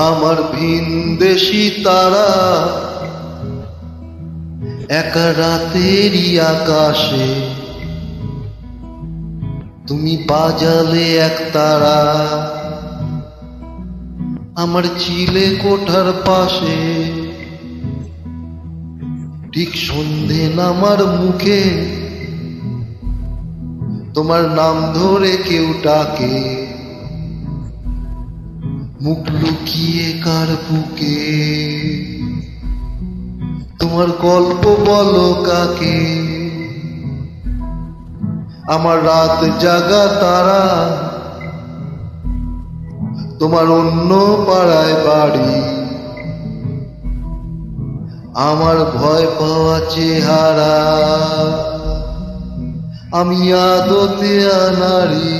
আমার ভিনদেশী তারা এক রাতেরই আকাশে তুমি বাজালে এক তারা আমার চিলে কোঠার পাশে। ঠিক সন্ধে নামার মুখে তোমার নাম ধরে কেউ ডাকে, মুখ লুকিয়ে কার বুকে তোমার গল্প বলো কাকে। আমার রাত জাগা তারা তোমার অন্য পাড়ায় বাড়ি, আমার ভয় পাওয়া চেহারা আমি আদতে নারী।